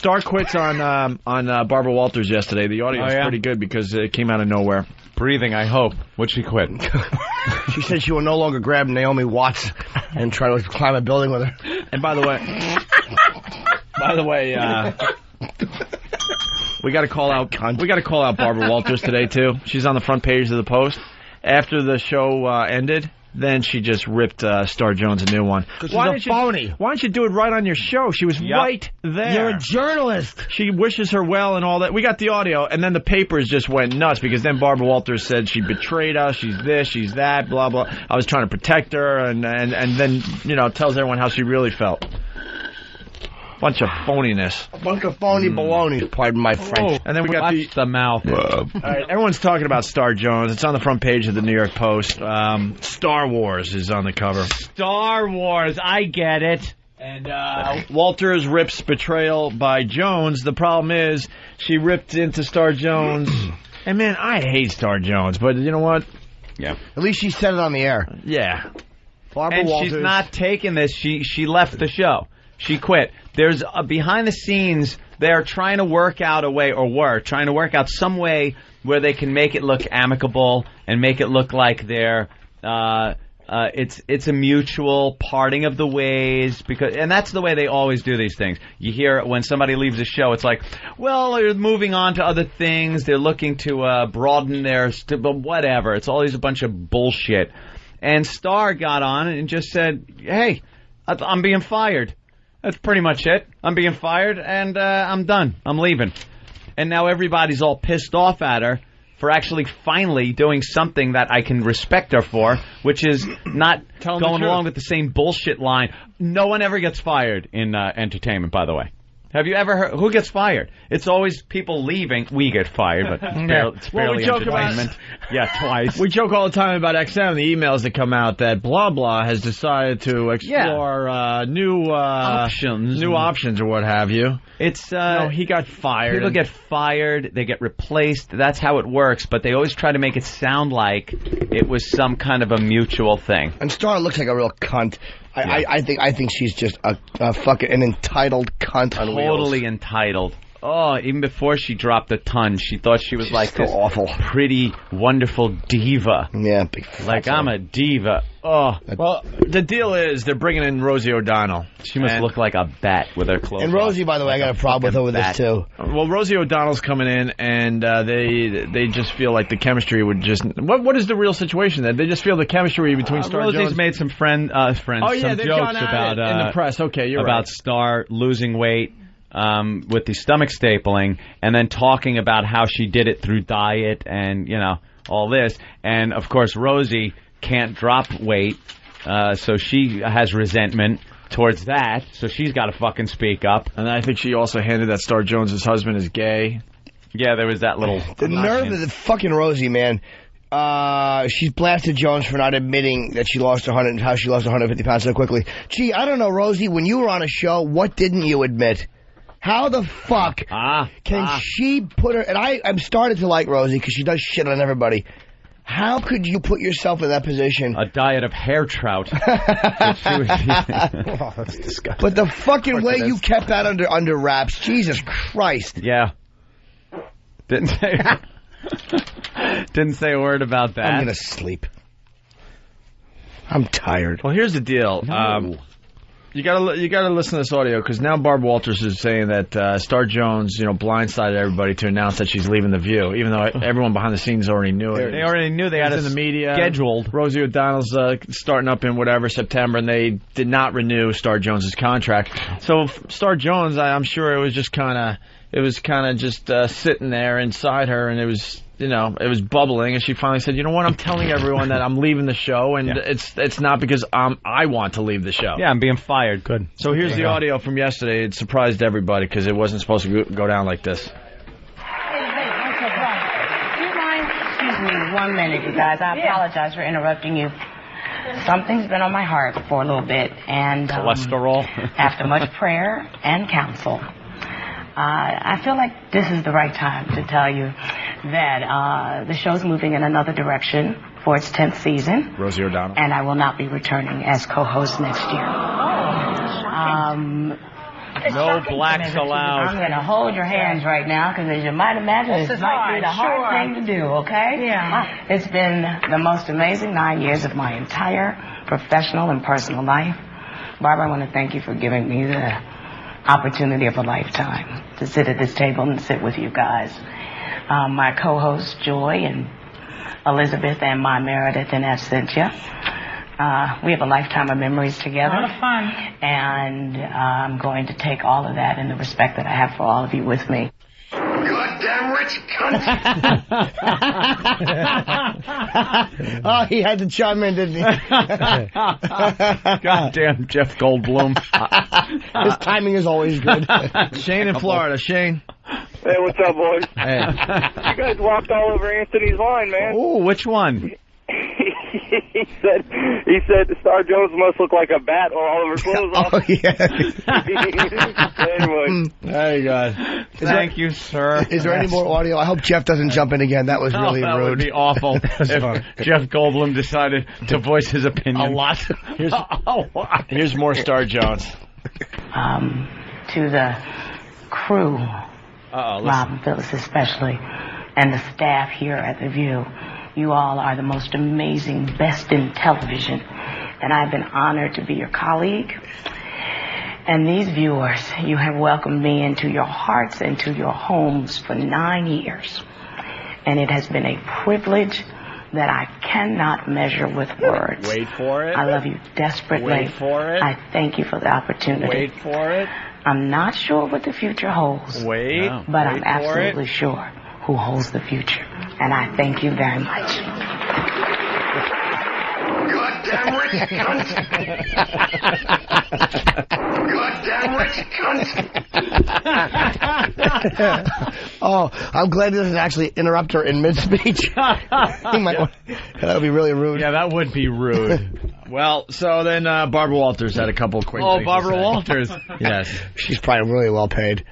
Star quits on Barbara Walters yesterday. The audio was pretty good because it came out of nowhere. Breathing, I hope. What'd she quit? She said she will no longer grab Naomi Watts and try to climb a building with her. And by the way, we got to call out. We got to call out Barbara Walters today too. She's on the front page of the Post. After the show ended, then she just ripped Star Jones a new one. Why she's a phony. Why don't you do it right on your show? She was right there. You're a journalist. She wishes her well and all that. We got the audio, and then the papers just went nuts because then Barbara Walters said she betrayed us, she's this, she's that, blah, blah. I was trying to protect her, and then, tells everyone how she really felt. Bunch of phoniness. A bunch of phony baloney, pardon my French. And then we got the mouth. All right, everyone's talking about Star Jones. It's on the front page of the New York Post. Star Wars is on the cover. Star Wars, I get it. And Walters rips betrayal by Jones. The problem is she ripped into Star Jones. And, man, I hate Star Jones, but you know what? Yeah. At least she said it on the air. Yeah. Barbara Walters. She's not taking this. She left the show. She quit. There's behind the scenes, they're trying to work out a way, or were trying to work out some way where they can make it look amicable and make it look like they're it's a mutual parting of the ways, and that's the way they always do these things. You hear when somebody leaves a show, it's like, well, they're moving on to other things. They're looking to broaden their but whatever. It's always a bunch of bullshit. And Star got on and just said, "Hey, I'm being fired." That's pretty much it. I'm being fired, and I'm done. I'm leaving. And now everybody's all pissed off at her for actually finally doing something that I can respect her for, which is not going along with the same bullshit line. No one ever gets fired in entertainment, by the way. Have you ever heard? Who gets fired? It's always people leaving. We get fired, but it's barely entertainment. Twice. We joke all the time about XM, the emails that come out that blah blah has decided to explore new options or what have you. It's he got fired. People get fired, they get replaced. That's how it works. But they always try to make it sound like it was some kind of a mutual thing. And Star looks like a real cunt. I think she's just a fucking an entitled cunt on wheels. Totally entitled. Oh, even before she dropped a ton, she thought she was like this awful, pretty, wonderful diva. Yeah, big like I'm a diva. Oh, well, the deal is they're bringing in Rosie O'Donnell. She must look like a bat with her clothes. And Rosie, by the way, I got a problem with her with this too. Well, Rosie O'Donnell's coming in, and they just feel like the chemistry would just. What is the real situation then? They just feel the chemistry between Star Rosie's Jones. made some friends. Oh yeah, some they've jokes gone about in the press. Okay, you're about right. Star losing weight. With the stomach stapling, and then talking about how she did it through diet and, all this. And, of course, Rosie can't drop weight, so she has resentment towards that, so she's got to fucking speak up. And I think she also handed that Star Jones' husband is gay. Yeah, there was that little... The nerve of the fucking Rosie, man. She's blasted Jones for not admitting that she lost how she lost 150 pounds so quickly. Gee, I don't know, Rosie, when you were on a show, what didn't you admit? How the fuck can she put her... And I'm started to like Rosie because she does shit on everybody. How could you put yourself in that position? A diet of hair trout. That's disgusting. But the fucking way you kept that under wraps, Jesus Christ. Yeah. Didn't say a word about that. I'm going to sleep. I'm tired. Well, here's the deal. No. You gotta listen to this audio because now Barbara Walters is saying that Star Jones, blindsided everybody to announce that she's leaving The View, even though everyone behind the scenes already knew it. They already knew they had it in the media scheduled. Rosie O'Donnell's starting up in September, and they did not renew Star Jones's contract. So Star Jones, I'm sure it was just kind of just sitting there inside her, and it was. It was bubbling, and she finally said, "You know what? I'm telling everyone that I'm leaving the show, and it's not because I want to leave the show. Yeah, I'm being fired. Good. So here's the audio from yesterday. It surprised everybody because it wasn't supposed to go down like this. Hey, do you mind? Excuse me 1 minute, you guys. I apologize for interrupting you. Something's been on my heart for a little bit, and cholesterol. After much prayer and counsel, I feel like this is the right time to tell you that the show's moving in another direction for its 10th season. Rosie O'Donnell. And I will not be returning as co-host next year. No blacks I'm allowed. going to hold your hands right now because, as you might imagine, this might be the hard thing to do, okay? Yeah. It's been the most amazing 9 years of my entire professional and personal life. Barbara, I want to thank you for giving me the opportunity of a lifetime to sit at this table and sit with you guys. My co-hosts, Joy and Elizabeth, and my Meredith and Cynthia. We have a lifetime of memories together. A lot of fun. And I'm going to take all of that and the respect that I have for all of you with me. Goddamn rich cunt! Oh, he had to chime in, didn't he? Goddamn Jeff Goldblum. His timing is always good. Shane in Florida. Shane. Hey, what's up, boys? Hey. You guys walked all over Anthony's line, man. Ooh, which one? he said Star Jones must look like a bat or all of her clothes off. Oh, yeah. Anyway. There you go. Thank you, sir. Is there any more audio? I hope Jeff doesn't jump in again. That was really that rude. would be awful if Jeff Goldblum decided to voice his opinion. A lot. Here's more Star Jones. To the crew, Rob and Phyllis especially, and the staff here at The View, you all are the most amazing, best in television, and I've been honored to be your colleague. And these viewers, you have welcomed me into your hearts and to your homes for 9 years. And it has been a privilege that I cannot measure with words. Wait for it. I love you desperately. Wait for it. I thank you for the opportunity. Wait for it. I'm not sure what the future holds. Wait. But Wait I'm for absolutely it. sure who holds the future. And I thank you very much. Goddamn rich cunt! Goddamn rich cunt! Oh, I'm glad he doesn't actually interrupt her in mid-speech. That would be really rude. Yeah, that would be rude. Well, so then Barbara Walters had a couple of quick things to Barbara say. Walters. Yes. She's probably really well paid.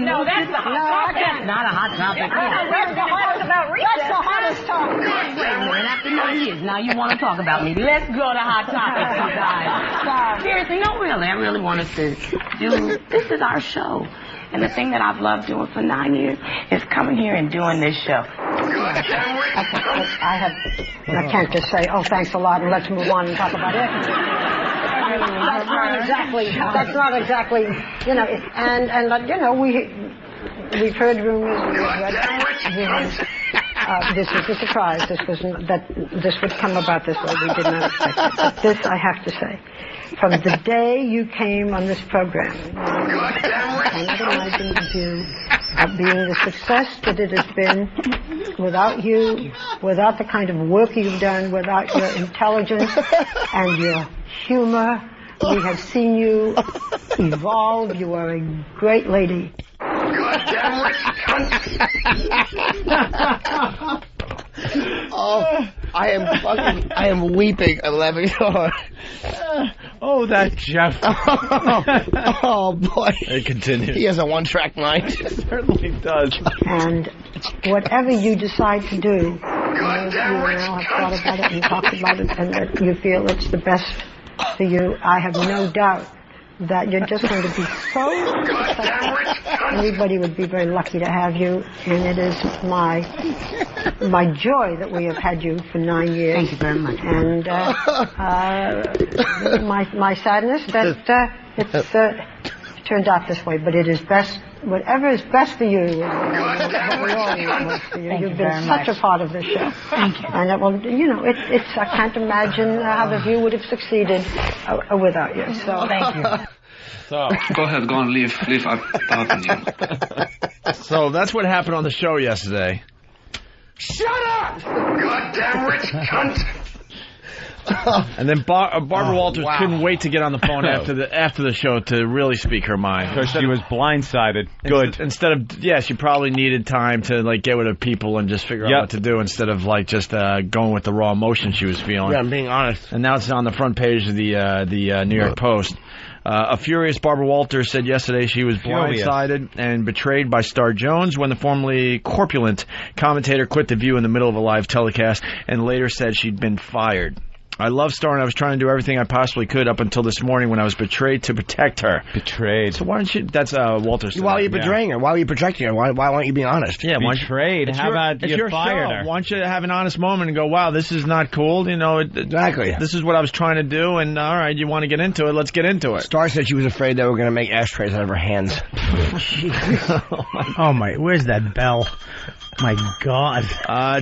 No, that's the hot topic. Not a hot topic. That's the hottest about recess. That's the hottest topic. Wait a minute, after 9 years, now you want to talk about me. Let's go to hot topics, you guys. Seriously, no, really. I really want us to do, this is our show. And the thing that I've loved doing for 9 years is coming here and doing this show. I can't just say, oh, thanks a lot, and let's move on and talk about it. That's not exactly, you know, we've heard rumors, we've read rumors. This was a surprise. This would come about this way. We did not expect it. But this, I have to say, from the day you came on this program, I cannot imagine you being the success that it has been without you, without the kind of work you've done, without your intelligence and your humor. We have seen you evolve. You are a great lady. Goddamn rich cunt! Oh, I am weeping. I'm laughing so hard. Oh, that Jeff. Oh, boy. It continues. He has a one-track mind. It certainly does. And whatever you decide to do, you Goddamn rich now have thought cunt! about it and talked about it, and that you feel it's the best for you. I have no doubt that you're just going to be so Goddamn rich cunt! Anybody would be very lucky to have you, and it is my joy that we have had you for 9 years. Thank you very much. And my sadness that it's turned out this way, but it is best. Whatever is best for you is what we all want for you. Thank You've you been very such much. a part of this show. Thank you. And it will, it's I can't imagine how The View would have succeeded without you. So Thank you. So, Go ahead, go on, leave out you. so that's what happened on the show yesterday. Shut up! Goddamn rich cunt! And then Barbara Walters wow. couldn't wait to get on the phone after the show to really speak her mind. Because she was blindsided. Good. Instead of, she probably needed time to get with her people and just figure out what to do instead of just going with the raw emotion she was feeling. Yeah, I'm being honest. And now it's on the front page of the New York Post. A furious Barbara Walters said yesterday she was blindsided and betrayed by Star Jones when the formerly corpulent commentator quit The View in the middle of a live telecast and later said she'd been fired. I love Star, and I was trying to do everything I possibly could up until this morning when I was betrayed to protect her. Betrayed. So why don't you... That's Walter said. Why are you betraying her? Why are you protecting her? Why aren't you being honest? Yeah, betrayed. How about you fired her? Why don't you have an honest moment and go, wow, this is not cool. You know, exactly. This is what I was trying to do, and all right, you want to get into it, let's get into it. Star said she was afraid they were going to make ashtrays out of her hands. Oh, my, where's that bell? My God.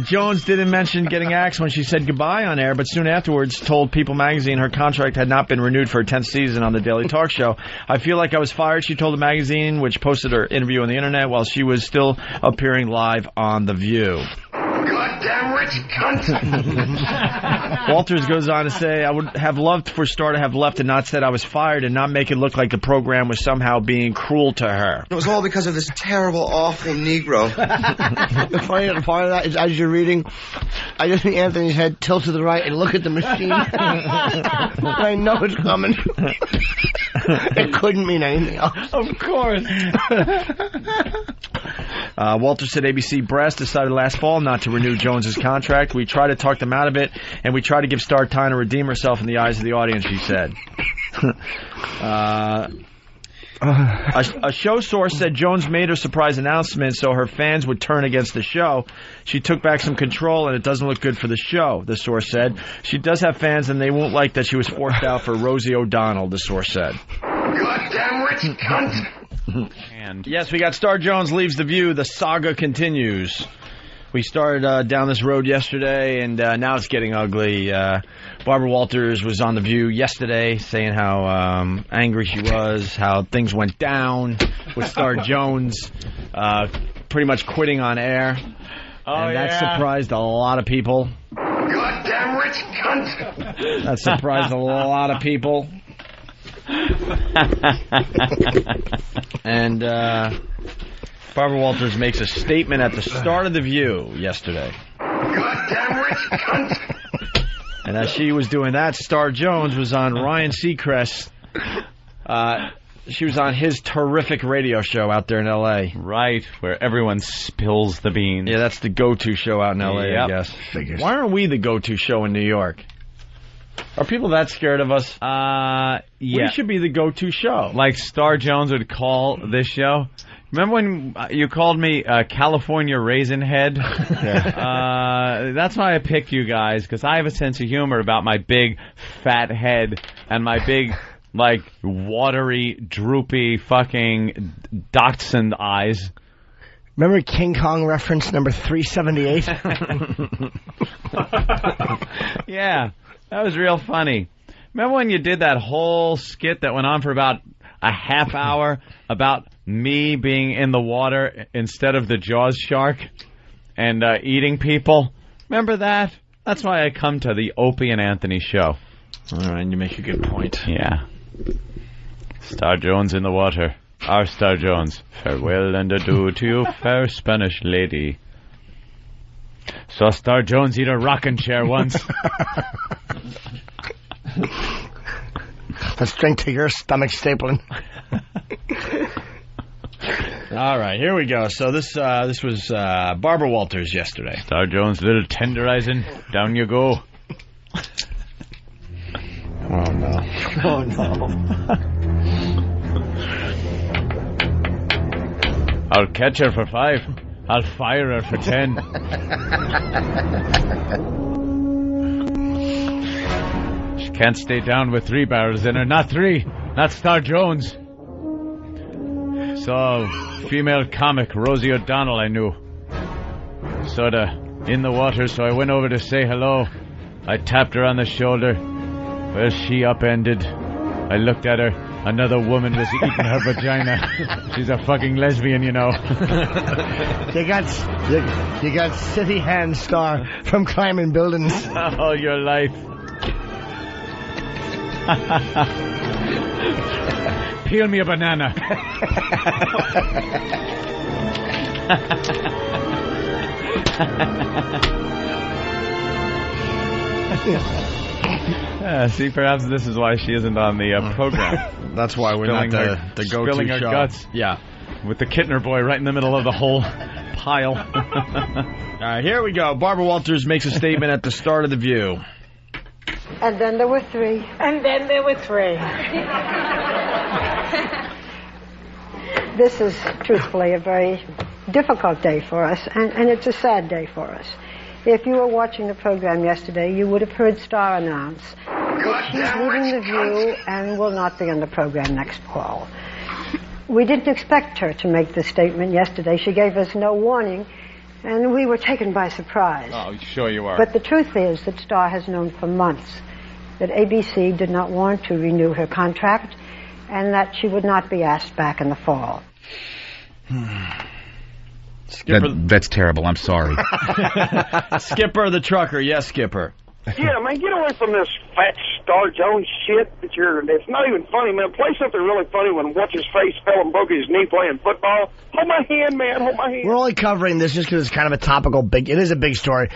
Jones didn't mention getting axed when she said goodbye on air, but soon afterwards told People magazine her contract had not been renewed for a 10th season on the Daily Talk Show. I feel like I was fired, she told the magazine, which posted her interview on the internet while she was still appearing live on The View. Goddamn rich cunt. Walters goes on to say, I would have loved for Star to have left and not said I was fired and not make it look like the program was somehow being cruel to her. It was all because of this terrible, awful Negro. The funny part of that is, as you're reading, I just see Anthony's head tilt to the right and look at the machine. I know it's coming. It couldn't mean anything else. Of course. Walter said ABC Brass decided last fall not to renew Jones's contract. We tried to talk them out of it, and we tried to give Star time to redeem herself in the eyes of the audience, she said. A show source said Jones made her surprise announcement so her fans would turn against the show. She took back some control, and it doesn't look good for the show, the source said. She does have fans, and they won't like that she was forced out for Rosie O'Donnell, the source said. Goddamn rich cunt. And yes, we got Star Jones leaves The View. The saga continues. We started down this road yesterday, and now it's getting ugly. Barbara Walters was on The View yesterday saying how angry she was, how things went down with Star Jones pretty much quitting on air. And that surprised a lot of people. Goddamn rich cunt. That surprised a lot of people. And Barbara Walters makes a statement at the start of The View yesterday. Goddamn rich cunt. And as she was doing that, Star Jones was on Ryan Seacrest. She was on his terrific radio show out there in L.A. Right, where everyone spills the beans. Yeah, that's the go-to show out in L.A., I guess. Figures. Why aren't we the go-to show in New York? Are people that scared of us? Yeah. We should be the go-to show. Like Star Jones would call this show. Remember when you called me California Raisin Head? Yeah. That's why I picked you guys, because I have a sense of humor about my big, fat head and my big, like, watery, droopy, fucking dachshund eyes. Remember King Kong reference number 378? Yeah, that was real funny. Remember when you did that whole skit that went on for about a half hour about me being in the water instead of the Jaws shark and eating people? Remember that? That's why I come to the Opie and Anthony show. All right, you make a good point. Yeah. Star Jones in the water. Our Star Jones. Farewell and adieu to you, fair Spanish lady. Saw Star Jones eat a rocking chair once. Let's drink to your stomach stapling. All right, here we go. So this was Barbara Walters yesterday. Star Jones, little tenderizing. Down you go. Oh, no. Oh, no. I'll catch her for 5. I'll fire her for 10. She can't stay down with 3 barrels in her. Not 3. Not Star Jones. So, female comic Rosie O'Donnell I knew. Sorta in the water, so I went over to say hello. I tapped her on the shoulder. Well, she upended. I looked at her. Another woman was eating her vagina. She's a fucking lesbian, you know. You got city hand, Star, from climbing buildings. All your life. Peel me a banana. See, perhaps this is why she isn't on the program. That's why we're not the go-to spilling her show. Guts. Yeah. With the Kittner boy right in the middle of the whole pile. All right, here we go. Barbara Walters makes a statement at the start of The View. And then there were 3. And then there were 3. This is truthfully a very difficult day for us, and it's a sad day for us. If you were watching the program yesterday, you would have heard Star announce that she's leaving The View and will not be on the program next fall. We didn't expect her to make this statement yesterday. She gave us no warning, and we were taken by surprise. Oh, sure you are. But the truth is that Star has known for months that ABC did not want to renew her contract and that she would not be asked back in the fall. Skipper, that's terrible. I'm sorry. Skipper the trucker. Yes, Skipper. Yeah, man, get away from this fat Star Jones shit that's not even funny, man. Play something really funny when what's-his-face fell and broke his knee playing football. Hold my hand, man, hold my hand. We're only covering this just because it's kind of a topical it is a big story.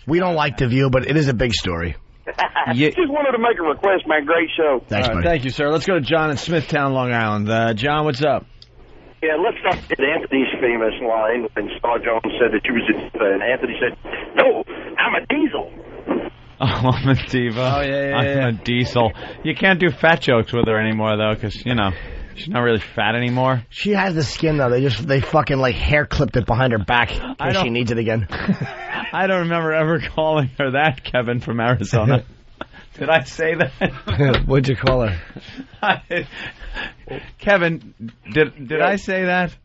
We don't like The View, but it is a big story. Just wanted to make a request, man. Great show. Thanks, buddy. Thank you, sir. Let's go to John in Smithtown, Long Island. John, what's up? Yeah, let's start at Anthony's famous line when Star Jones said that she was a diva, and Anthony said, "No, I'm a diesel." Oh, I'm a diva. Oh, yeah. I'm a diesel. You can't do fat jokes with her anymore, though, because, she's not really fat anymore. She has the skin, though. They fucking, hair clipped it behind her back in case she needs it again. I don't remember ever calling her that, Kevin from Arizona. Did I say that? What'd you call her? Kevin, did I say that?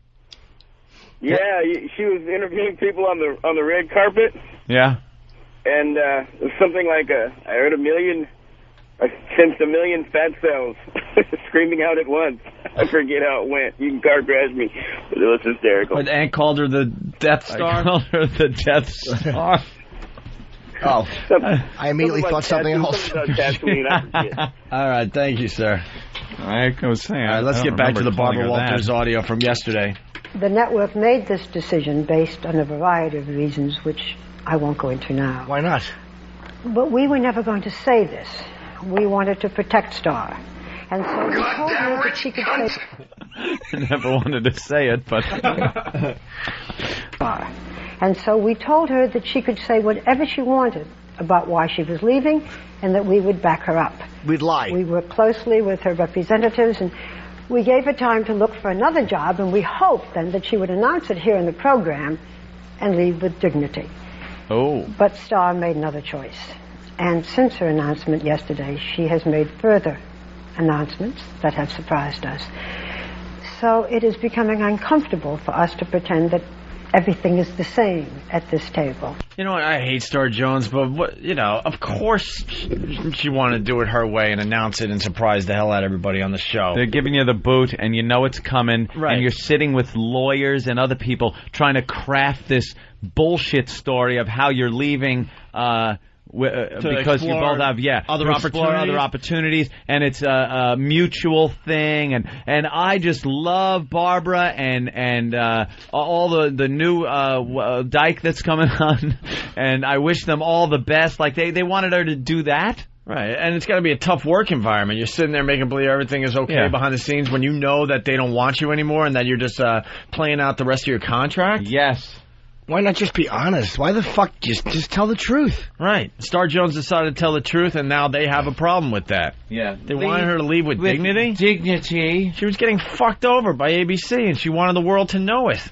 Yeah, she was interviewing people on the red carpet. Yeah. And it was something like I heard I sensed a million fat cells screaming out at once. I forget how it went. You can car crash me, but it was hysterical. But Ann called her the Death Star? I called her the Death Star. Oh, I immediately thought something else. All right, thank you, sir. I was saying. All right, let's get back to the Barbara Walters audio from yesterday. The network made this decision based on a variety of reasons, which I won't go into now. Why not? But we were never going to say this. We wanted to protect Star. And so we told her that she could say... I never wanted to say it, but... And so we told her that she could say whatever she wanted about why she was leaving and that we would back her up. We'd lie. We worked closely with her representatives and we gave her time to look for another job, and we hoped then that she would announce it here in the program and leave with dignity. Oh. But Star made another choice. And since her announcement yesterday, she has made further announcements that have surprised us. So it is becoming uncomfortable for us to pretend that everything is the same at this table. You know what? I hate Star Jones, but of course she wanted to do it her way and announce it and surprise the hell out of everybody on the show. They're giving you the boot, and you know it's coming, right. And you're sitting with lawyers and other people trying to craft this bullshit story of how you're leaving. Because you both have other opportunities, and it's a mutual thing, and I just love Barbara and all the new dyke that's coming on, and I wish them all the best. Like they wanted her to do that. Right, and it's got to be a tough work environment. You're sitting there making believe everything is okay behind the scenes when you know that they don't want you anymore and that you're just playing out the rest of your contract. Yes. Why not just be honest? Why the fuck just tell the truth? Right. Star Jones decided to tell the truth, and now they have a problem with that. Yeah. They wanted her to leave with dignity? Dignity. She was getting fucked over by ABC, and she wanted the world to know it.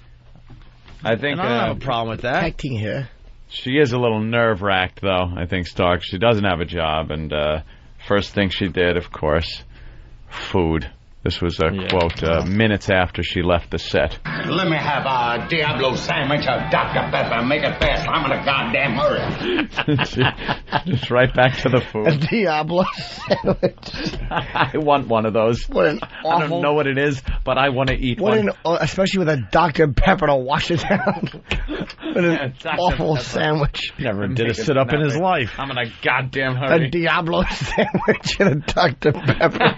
I think and I don't have a problem with that. Acting here. She is a little nerve-wracked, though, I think, Stark. She doesn't have a job, and first thing she did, of course, food. This was a quote minutes after she left the set. Let me have a Diablo sandwich of Dr. Pepper. Make it fast. I'm in a goddamn hurry. Just right back to the food. A Diablo sandwich. I want one of those. What an awful... I don't know what it is, but I want to eat one. Especially with a Dr. Pepper to wash it down. What an awful sandwich. Never did a sit-up in his life. I'm in a goddamn hurry. A Diablo sandwich and a Dr. Pepper.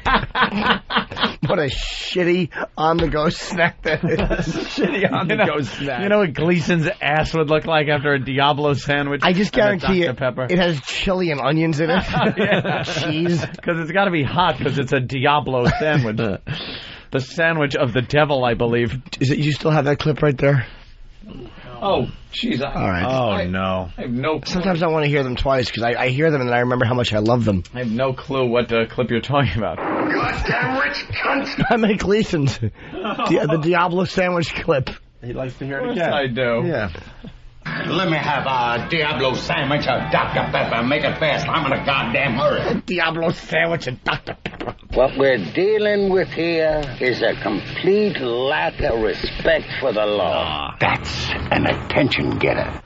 What a shitty on-the-go snack that is. Shitty on-the-go snack. You know what Gleason's ass would look like after a Diablo sandwich? I just guarantee Dr. Pepper? It has chili and onions in it. Cheese. Because it's got to be hot because it's a Diablo sandwich. The sandwich of the devil, I believe. Is it? You still have that clip right there? Oh, jeez. All right. No. I have no clue. Sometimes I want to hear them twice because I hear them and then I remember how much I love them. I have no clue what clip you're talking about. Goddamn rich cunt. I'm at Gleason's. The Diablo sandwich clip. He likes to hear Of it course again. I do. Yeah. Let me have a Diablo sandwich, a Dr. Pepper. Make it fast. I'm in a goddamn hurry. Diablo sandwich and Dr. Pepper. What we're dealing with here is a complete lack of respect for the law. That's an attention getter.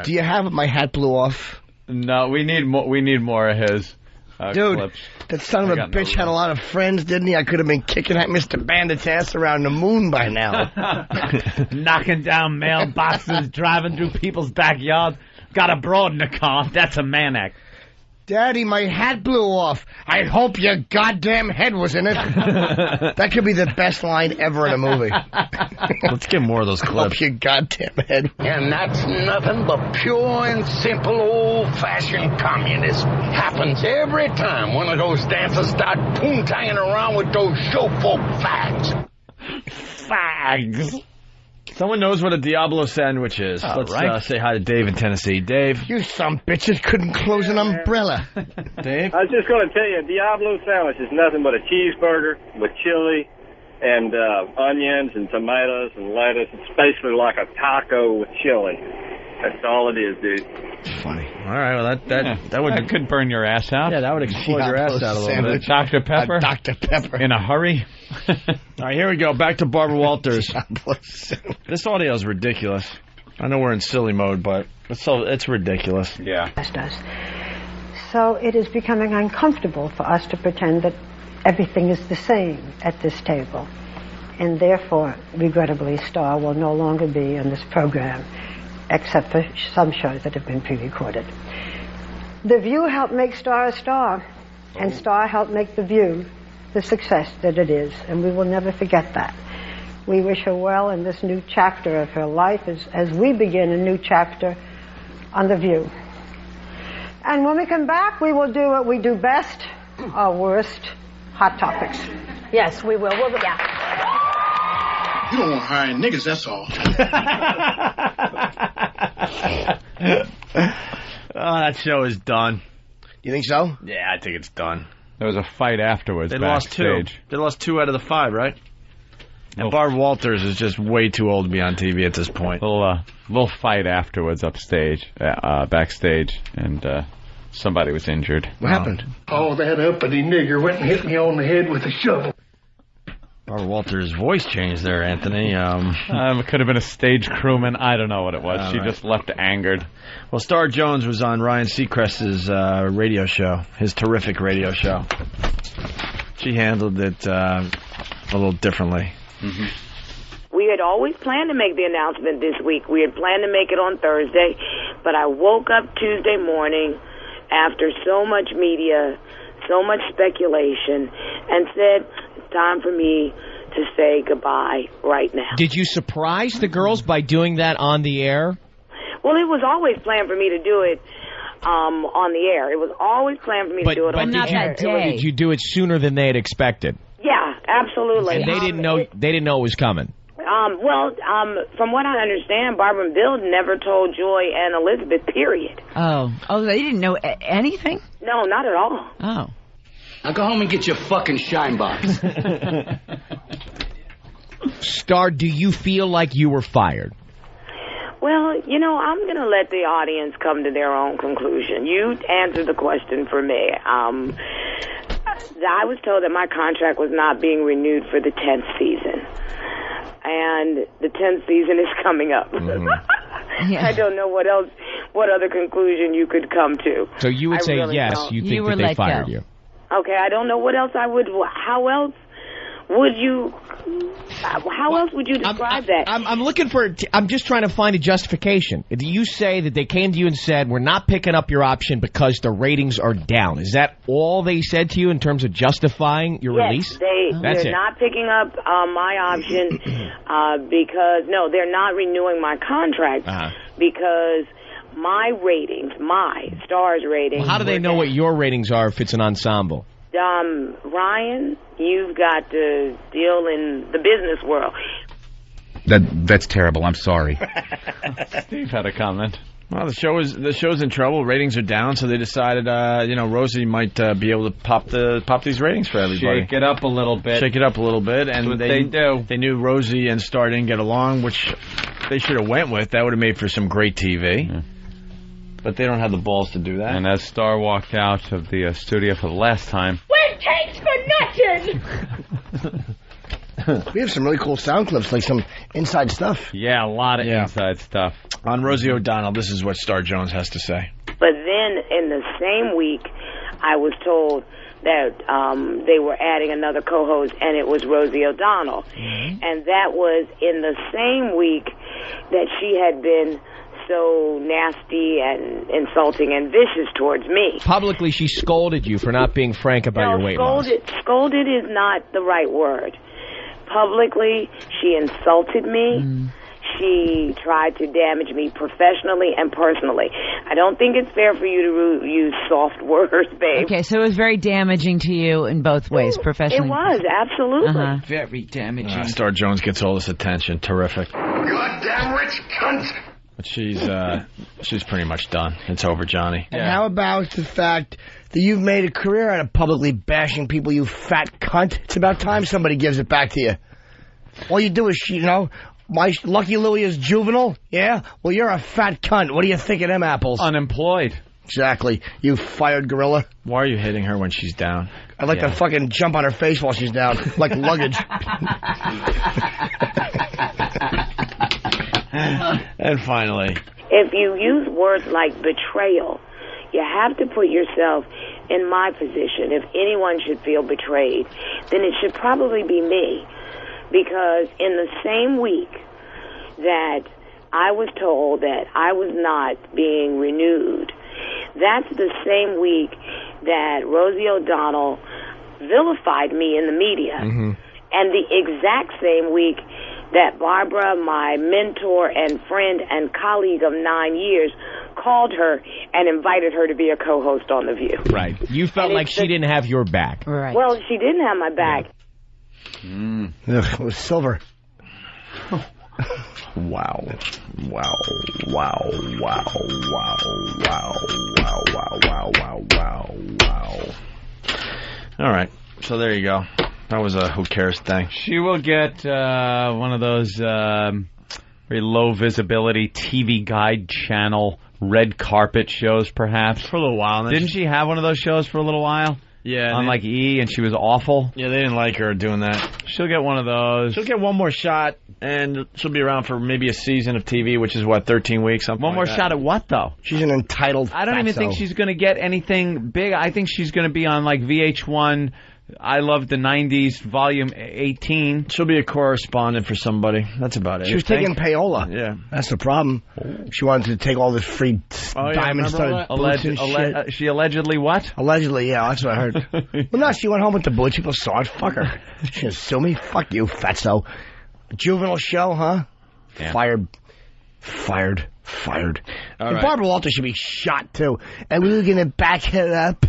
Do you have My Hat Blew Off? No, we need more. We need more of his Dude, clips. that son of a bitch had a lot of friends, didn't he? I could have been kicking that Mr. Bandit's ass around the moon by now. Knocking down mailboxes, driving through people's backyards. Got a broad in the car. That's a man act. Daddy, my hat blew off. I hope your goddamn head was in it. That could be the best line ever in a movie. Let's get more of those clips. Hope your goddamn head. And that's nothing but pure and simple old-fashioned communism. Happens every time one of those dancers start poontanging around with those showfolk fags. Fags. Someone knows what a Diablo sandwich is. Oh, Let's right. Say hi to Dave in Tennessee. Dave. You some bitches couldn't close an umbrella. Dave? I was just going to tell you, a Diablo sandwich is nothing but a cheeseburger with chili and onions and tomatoes and lettuce. It's basically like a taco with chili. That's all it is, dude. Funny. All right, well, that could burn your ass out. Yeah, that would explode your ass out a little bit. Dr. Pepper? Dr. Pepper. In a hurry? All right, here we go. Back to Barbara Walters. This audio is ridiculous. I know we're in silly mode, but it's ridiculous. Yeah. So it is becoming uncomfortable for us to pretend that everything is the same at this table. And therefore, regrettably, Star will no longer be in this program, except for some shows that have been pre-recorded. The View helped make Star a star, and Star helped make The View the success that it is, and we will never forget that. We wish her well in this new chapter of her life as we begin a new chapter on The View. And when we come back, we will do what we do best, our worst, Hot Topics. Yes, we will. You don't want to hire niggas, that's all. Oh, that show is done. You think so? Yeah, I think it's done. There was a fight afterwards. They lost two. They lost 2 out of the 5, right? And Barb Walters is just way too old to be on TV at this point. Little fight afterwards backstage, and somebody was injured. What happened? Oh, that uppity nigger went and hit me on the head with a shovel. Barbara Walters' voice changed there, Anthony. It could have been a stage crewman. I don't know what it was. She just left angered. Well, Star Jones was on Ryan Seacrest's radio show, his terrific radio show. She handled it a little differently. Mm-hmm. We had always planned to make the announcement this week. We had planned to make it on Thursday, but I woke up Tuesday morning after so much media, so much speculation, and said, it's time for me to say goodbye right now. Did you surprise the girls by doing that on the air? Well, it was always planned for me to do it on the air. It was always planned for me to do it on the air. Did you do it sooner than they had expected? Yeah, absolutely. And they didn't know. They didn't know it was coming. From what I understand, Barbara and Bill never told Joy and Elizabeth. Period. Oh, they didn't know anything? No, not at all. Oh. Now go home and get your fucking shine box. Star, do you feel like you were fired? Well, I'm going to let the audience come to their own conclusion. You answered the question for me. I was told that my contract was not being renewed for the 10th season. And the 10th season is coming up. Mm-hmm. I don't know what other conclusion you could come to. So you would say yes, you think that they fired you. Okay, I don't know what else I would. How else would you describe that? I'm looking for. I'm just trying to find a justification. Do you say that they came to you and said, "We're not picking up your option because the ratings are down"? Is that all they said to you in terms of justifying your release? They're not picking up my option because they're not renewing my contract because my ratings, my Star's ratings. Well, how do they know what your ratings are if it's an ensemble? Ryan, you've got to deal in the business world. That's terrible. I'm sorry. Steve had a comment. Well, the show's in trouble. Ratings are down, so they decided, Rosie might be able to pop these ratings for everybody. Shake it up a little bit. Shake it up a little bit, and what they do. They knew Rosie and Star didn't get along, which they should have went with. That would have made for some great TV. Yeah. But they don't have the balls to do that. And as Star walked out of the studio for the last time, When takes for nothing. We have some really cool sound clips, like some inside stuff. Yeah, a lot of inside stuff. On Rosie O'Donnell, this is what Star Jones has to say. But then in the same week, I was told that they were adding another co-host, and it was Rosie O'Donnell. Mm-hmm. And that was in the same week that she had been so nasty and insulting and vicious towards me. Publicly, she scolded you for not being frank about your weight loss. Scolded is not the right word. Publicly, she insulted me. She tried to damage me professionally and personally. I don't think it's fair for you to use soft words, babe. Okay, so it was very damaging to you in both ways, professionally. It was, absolutely. Very damaging. Star Jones gets all this attention. Terrific. Goddamn rich cunt! But she's pretty much done. It's over, Johnny. And how about the fact that you've made a career out of publicly bashing people, you fat cunt? It's about time somebody gives it back to you. All you do is, my Lucky Louie is juvenile? Yeah? Well, you're a fat cunt. What do you think of them apples? Unemployed. Exactly. You fired gorilla. Why are you hitting her when she's down? I'd like to fucking jump on her face while she's down, like luggage. And finally, if you use words like betrayal, you have to put yourself in my position. If anyone should feel betrayed, then it should probably be me. Because in the same week that I was told that I was not being renewed, that's the same week that Rosie O'Donnell vilified me in the media. Mm-hmm. And the exact same week that Barbara, my mentor and friend and colleague of 9 years, called her and invited her to be a co-host on The View. Right. You felt like she didn't have your back. Right. Well, she didn't have my back. Ugh, it was silver. Wow. Wow. Wow. Wow. Wow. Wow. Wow. Wow. Wow. Wow. Wow. Wow. All right. So there you go. That was a who cares thing. She will get one of those very low visibility TV guide channel red carpet shows, perhaps. For a little while. Didn't she have one of those shows for a little while? Yeah. On like E, and she was awful. Yeah, they didn't like her doing that. She'll get one of those. She'll get one more shot, and she'll be around for maybe a season of TV, which is, 13 weeks? Something one more like shot at what, though? She's an entitled I don't even think she's going to get anything big. I think she's going to be on, like, VH1... I Love the 90s, Volume 18. She'll be a correspondent for somebody. That's about it. She was taking payola. Yeah. That's the problem. She wanted to take all this free diamond-studded boots and shit. She allegedly what? Allegedly, yeah, that's what I heard. Well, no, she went home with the boots. People saw it. Fuck her. She gonna sue me? Fuck you, fatso. Juvenile show, huh? Yeah. Fired. And Barbara Walters should be shot, too. And we're going to back it up.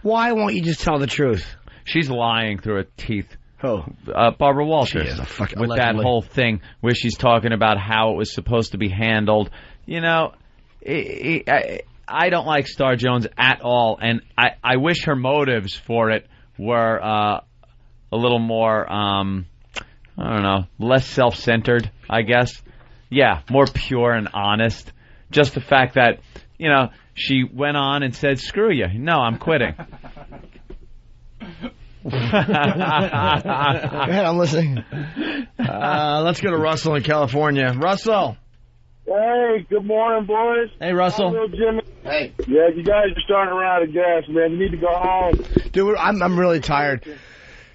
Why won't you just tell the truth? She's lying through her teeth. Who? Barbara Walters. She is a fucking with allegedly. That whole thing where she's talking about how it was supposed to be handled. You know, I don't like Star Jones at all, and I wish her motives for it were a little more, I don't know, less self-centered, I guess. Yeah, more pure and honest. Just the fact that, she went on and said, screw you. No, I'm quitting. Go ahead, I'm listening. Let's go to Russell in California. Russell. Hey, good morning, boys. Hey, Russell. Hello, Jimmy. Hey. Yeah, you guys are starting to run out of gas, man. You need to go home. Dude, I'm really tired.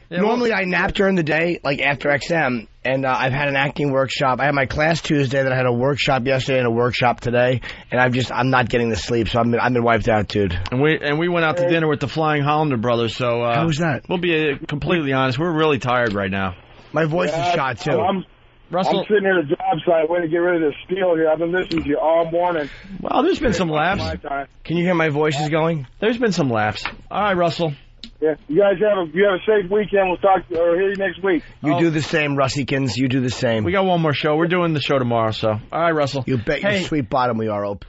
Yeah, normally I nap during the day, like after XM, and I've had an acting workshop. I had my class Tuesday, then I had a workshop yesterday and a workshop today, and I'm not getting the sleep, so I've been wiped out, dude. And we went out to dinner with the Flying Hollander brothers, so... How was that? We'll be completely honest, we're really tired right now. My voice is shot, too. Russell, I'm sitting here at a job site waiting to get rid of this steel here. I've been listening to you all morning. Well, there's been some laughs. Can you hear my voice is going? There's been some laughs. All right, Russell. Yeah, you guys have a safe weekend. We'll talk or hear you next week. You do the same, Russikins. You do the same. We got one more show. We're doing the show tomorrow, so. All right, Russell. You bet your sweet bottom we are, Ope.